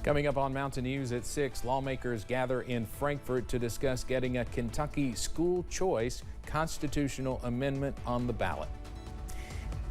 Coming up on Mountain News at 6, lawmakers gather in Frankfort to discuss getting a Kentucky school choice constitutional amendment on the ballot.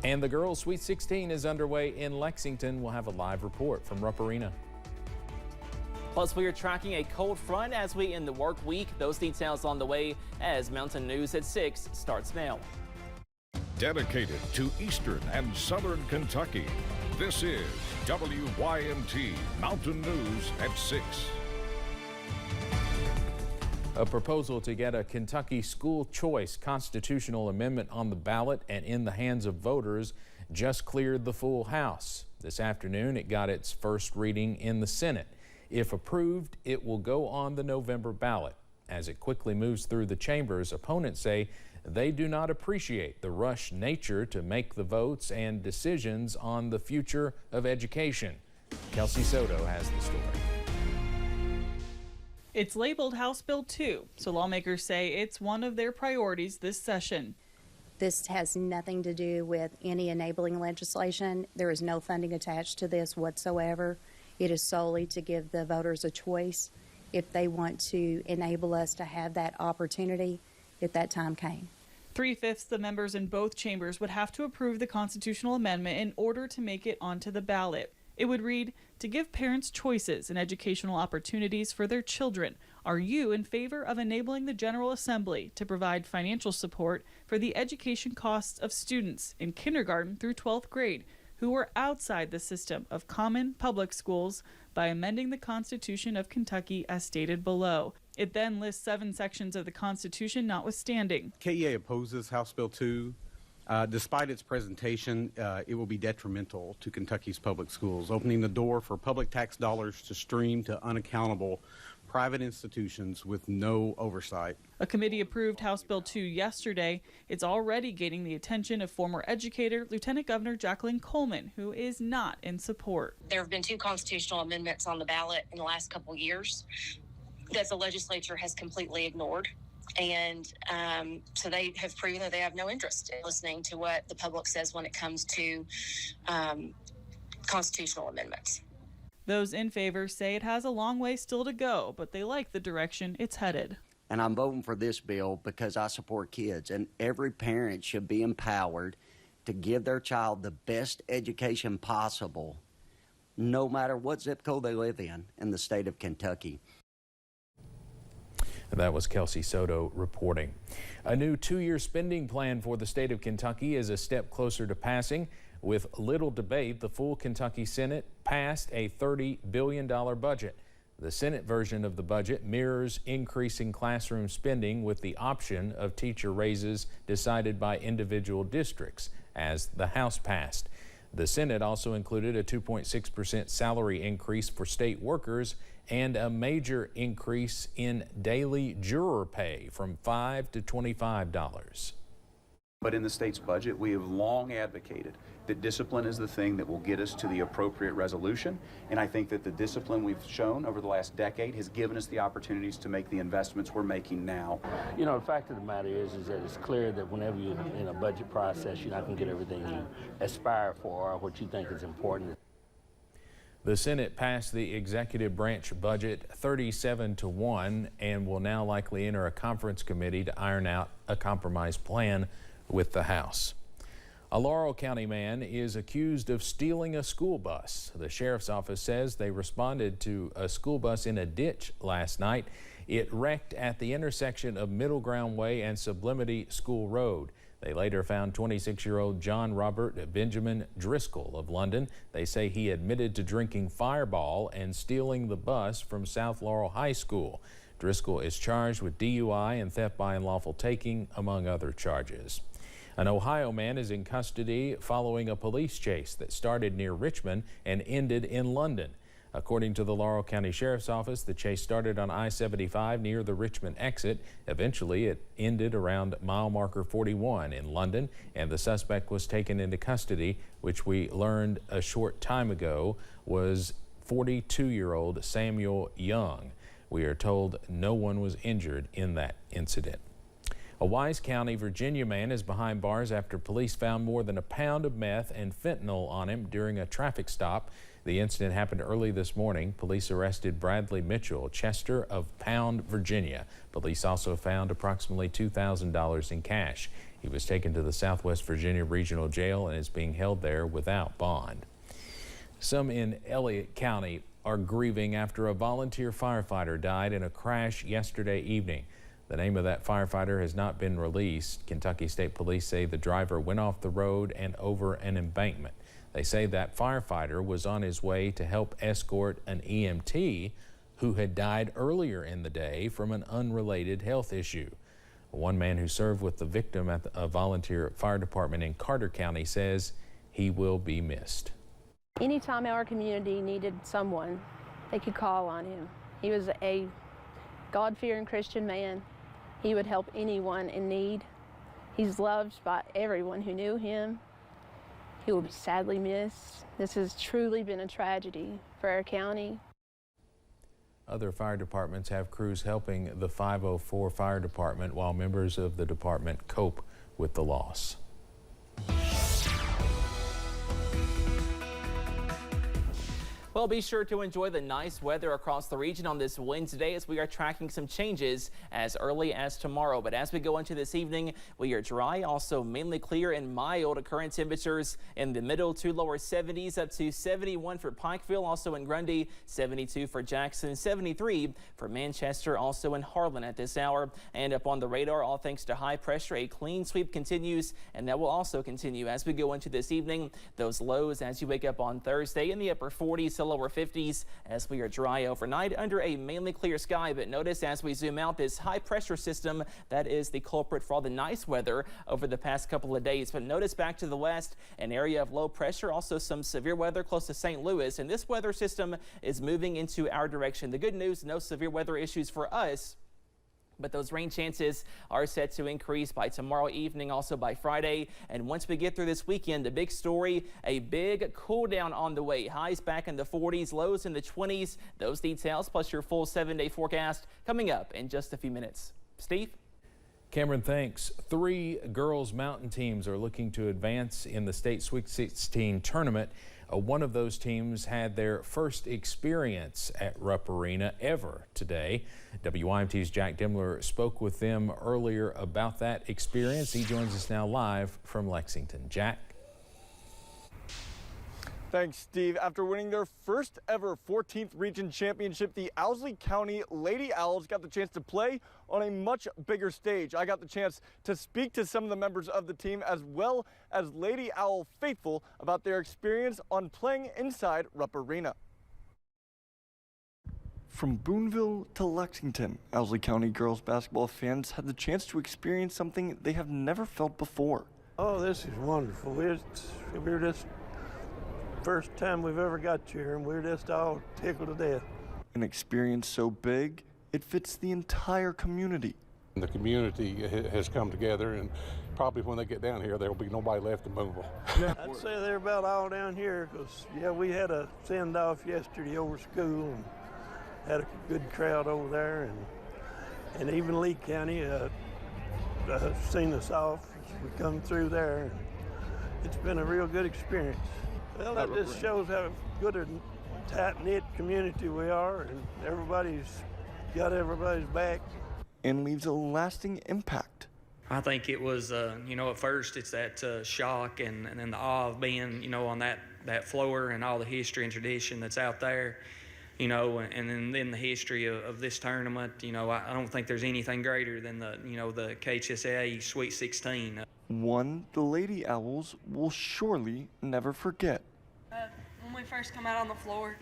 And the girls' Sweet 16 is underway in Lexington. We'll have a live report from Rupp Arena. Plus, we are tracking a cold front as we end the work week. Those details on the way as Mountain News at 6 starts now. Dedicated to Eastern and Southern Kentucky, this is WYMT Mountain News at 6. A proposal to get a Kentucky school choice constitutional amendment on the ballot and in the hands of voters just cleared the full House. This afternoon, it got its first reading in the Senate. If approved, it will go on the November ballot. As it quickly moves through the chambers, opponents say they do not appreciate the rushed nature to make the votes and decisions on the future of education. Kelsey Soto has the story. It's labeled House Bill 2, so lawmakers say it's one of their priorities this session. This has nothing to do with any enabling legislation. There is no funding attached to this whatsoever. It is solely to give the voters a choice if they want to enable us to have that opportunity if that time came. 3/5 the members in both chambers would have to approve the constitutional amendment in order to make it onto the ballot. It would read, to give parents choices and educational opportunities for their children. Are you in favor of enabling the General Assembly to provide financial support for the education costs of students in kindergarten through 12th grade who are outside the system of common public schools by amending the Constitution of Kentucky as stated below? It then lists 7 sections of the Constitution notwithstanding. KEA opposes House Bill 2. Despite its presentation, it will be detrimental to Kentucky's public schools, opening the door for public tax dollars to stream to unaccountable private institutions with no oversight. A committee approved House Bill 2 yesterday. It's already gaining the attention of former educator Lieutenant Governor Jacqueline Coleman, who is not in support. There have been 2 constitutional amendments on the ballot in the last couple of years that the legislature has completely ignored. And so they have proven that they have no interest in listening to what the public says when it comes to constitutional amendments. Those in favor say it has a long way still to go, but they like the direction it's headed. And I'm voting for this bill because I support kids, and every parent should be empowered to give their child the best education possible, no matter what zip code they live in the state of Kentucky. That was Kelsey Soto reporting. A new 2-year spending plan for the state of Kentucky is a step closer to passing. With little debate, the full Kentucky Senate passed a $30 billion budget. The Senate version of the budget mirrors increasing classroom spending with the option of teacher raises decided by individual districts as the House passed. The Senate also included a 2.6% salary increase for state workers and a major increase in daily juror pay from $5 to $25. But in the state's budget, we have long advocated that discipline is the thing that will get us to the appropriate resolution. And I think that the discipline we've shown over the last decade has given us the opportunities to make the investments we're making now. You know, the fact of the matter is that it's clear that whenever you're in a budget process, you're not going to get everything you aspire for or what you think is important. The Senate passed the executive branch budget 37-1 and will now likely enter a conference committee to iron out a compromise plan with the House. A Laurel County man is accused of stealing a school bus. The sheriff's office says they responded to a school bus in a ditch last night. It wrecked at the intersection of Middle Ground Way and Sublimity School Road. They later found 26-year-old John Robert Benjamin Driscoll of London. They say he admitted to drinking Fireball and stealing the bus from South Laurel High School. Driscoll is charged with DUI and theft by unlawful taking, among other charges. An Ohio man is in custody following a police chase that started near Richmond and ended in London. According to the Laurel County Sheriff's Office, the chase started on I-75 near the Richmond exit. Eventually, it ended around mile marker 41 in London, and the suspect was taken into custody, which we learned a short time ago was 42-year-old Samuel Young. We are told no one was injured in that incident. A Wise County, Virginia man is behind bars after police found more than a pound of meth and fentanyl on him during a traffic stop. The incident happened early this morning. Police arrested Bradley Mitchell, Chester of Pound, Virginia. Police also found approximately $2,000 in cash. He was taken to the Southwest Virginia Regional Jail and is being held there without bond. Some in Elliott County are grieving after a volunteer firefighter died in a crash yesterday evening. The name of that firefighter has not been released. Kentucky State Police say the driver went off the road and over an embankment. They say that firefighter was on his way to help escort an EMT who had died earlier in the day from an unrelated health issue. One man who served with the victim at a volunteer fire department in Carter County says he will be missed. Anytime our community needed someone, they could call on him. He was a God-fearing Christian man. He would help anyone in need. He's loved by everyone who knew him. He will be sadly missed. This has truly been a tragedy for our county. Other fire departments have crews helping the 504 fire department while members of the department cope with the loss. Well, be sure to enjoy the nice weather across the region on this Wednesday as we are tracking some changes as early as tomorrow. But as we go into this evening, we are dry, also mainly clear and mild. Current temperatures in the middle to lower 70s up to 71 for Pikeville, also in Grundy, 72 for Jackson, 73 for Manchester, also in Harlan at this hour. And up on the radar, all thanks to high pressure, a clean sweep continues, and that will also continue as we go into this evening. Those lows as you wake up on Thursday in the upper 40s to lower 50s as we are dry overnight under a mainly clear sky. But notice as we zoom out, this high pressure system that is the culprit for all the nice weather over the past couple of days. But notice back to the west, an area of low pressure, also some severe weather close to St. Louis, and this weather system is moving into our direction. The good news, no severe weather issues for us, but those rain chances are set to increase by tomorrow evening, also by Friday. And once we get through this weekend, the big story, a big cool down on the way. Highs back in the 40s, lows in the 20s. Those details plus your full 7-day forecast coming up in just a few minutes. Steve? Cameron, thanks. 3 girls mountain teams are looking to advance in the state Sweet 16 tournament. One of those teams had their first experience at Rupp Arena ever today. WYMT's Jack Demler spoke with them earlier about that experience. He joins us now live from Lexington. Jack? Thanks, Steve. After winning their first ever 14th region championship, the Owsley County Lady Owls got the chance to play on a much bigger stage. I got the chance to speak to some of the members of the team as well as Lady Owl faithful about their experience on playing inside Rupp Arena. From Boonville to Lexington, Owsley County girls basketball fans had the chance to experience something they have never felt before. Oh, this is wonderful. We're just first time we've ever got here, and we're just all tickled to death. An experience so big, it fits the entire community. The community has come together, and probably when they get down here, there will be nobody left in Boonville. I'd say they're about all down here, because, yeah, we had a send-off yesterday over school, and had a good crowd over there, and even Lee County seen us off. We come through there, and it's been a real good experience. Well, that just shows how good a tight-knit community we are, and everybody's got everybody's back. And leaves a lasting impact. I think it was, at first it's that shock and then the awe of being, on that floor and all the history and tradition that's out there, and then the history of this tournament. I don't think there's anything greater than the KHSAA Sweet 16. One the Lady Owls will surely never forget. When we first come out on the floor,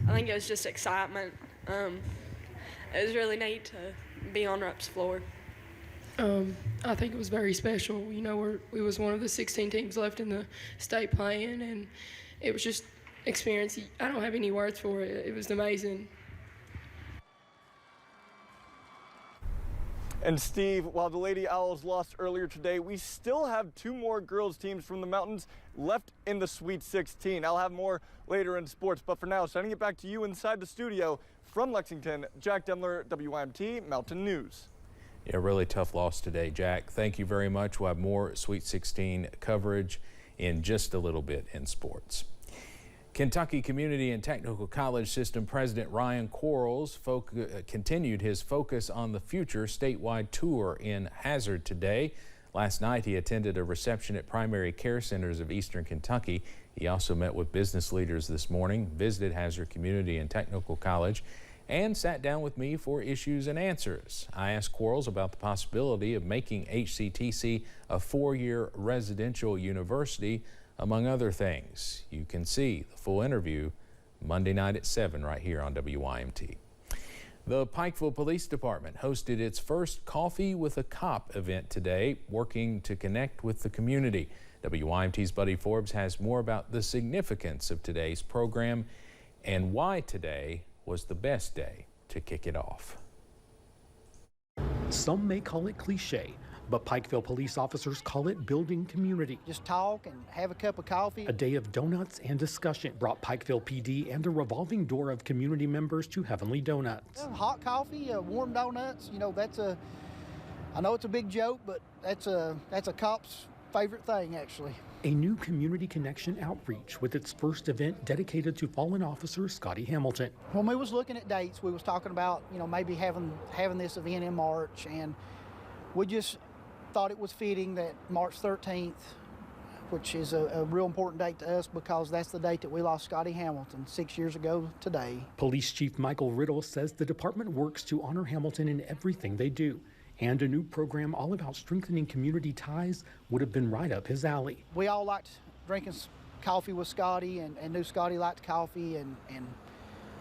I think it was just excitement. It was really neat to be on Rupp's floor. I think it was very special. We was one of the 16 teams left in the state playing, and it was just experience. I don't have any words for it. It was amazing. And Steve, while the Lady Owls lost earlier today, we still have 2 more girls teams from the mountains left in the Sweet 16. I'll have more later in sports, but for now, sending it back to you inside the studio from Lexington, Jack Demler, WYMT Mountain News. Yeah, really tough loss today, Jack. Thank you very much. We'll have more Sweet 16 coverage in just a little bit in sports. Kentucky Community and Technical College System President Ryan Quarles continued his Focus on the Future statewide tour in Hazard today. Last night he attended a reception at primary care centers of eastern Kentucky. He also met with business leaders this morning, visited Hazard Community and Technical College, and sat down with me for issues and answers. I asked Quarles about the possibility of making HCTC a 4-year residential university, among other things. You can see the full interview Monday night at 7 right here on WYMT. The Pikeville Police Department hosted its first Coffee with a Cop event today, working to connect with the community. WYMT's Buddy Forbes has more about the significance of today's program and why today was the best day to kick it off. Some may call it cliche, but Pikeville police officers call it building community. Just talk and have a cup of coffee. A day of donuts and discussion brought Pikeville PD and a revolving door of community members to Heavenly Donuts. Hot coffee, warm donuts, you know, I know it's a big joke, but that's a cop's favorite thing, actually. A new community connection outreach with its first event dedicated to fallen officer Scotty Hamilton. When we was looking at dates, we was talking about, you know, maybe having this event in March, and we just thought it was fitting that March 13th, which is a real important date to us because that's the date that we lost Scotty Hamilton 6 years ago today. Police Chief Michael Riddle says the department works to honor Hamilton in everything they do, and a new program all about strengthening community ties would have been right up his alley. We all liked drinking coffee with Scotty and knew Scotty liked coffee, and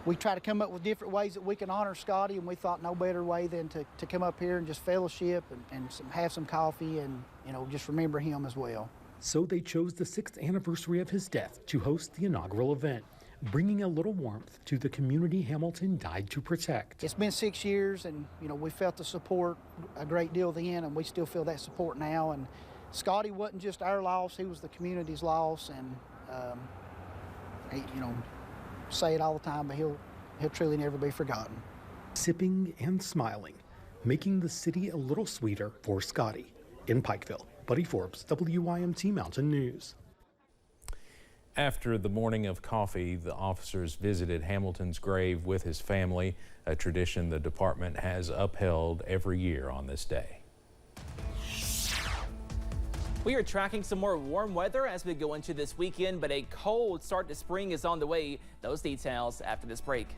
we try to come up with different ways that we can honor Scotty, and we thought no better way than to come up here and just fellowship and have some coffee and, you know, just remember him as well. So they chose the 6th anniversary of his death to host the inaugural event, bringing a little warmth to the community Hamilton died to protect. It's been 6 years, and, you know, we felt the support a great deal then, and we still feel that support now. And Scotty wasn't just our loss, he was the community's loss, and he, you know, say it all the time, but he'll truly never be forgotten. Sipping and smiling, making the city a little sweeter for Scotty. In Pikeville, Buddy Forbes, WYMT Mountain News. After the morning of coffee, the officers visited Hamilton's grave with his family, a tradition the department has upheld every year on this day. We are tracking some more warm weather as we go into this weekend, but a cold start to spring is on the way. Those details after this break.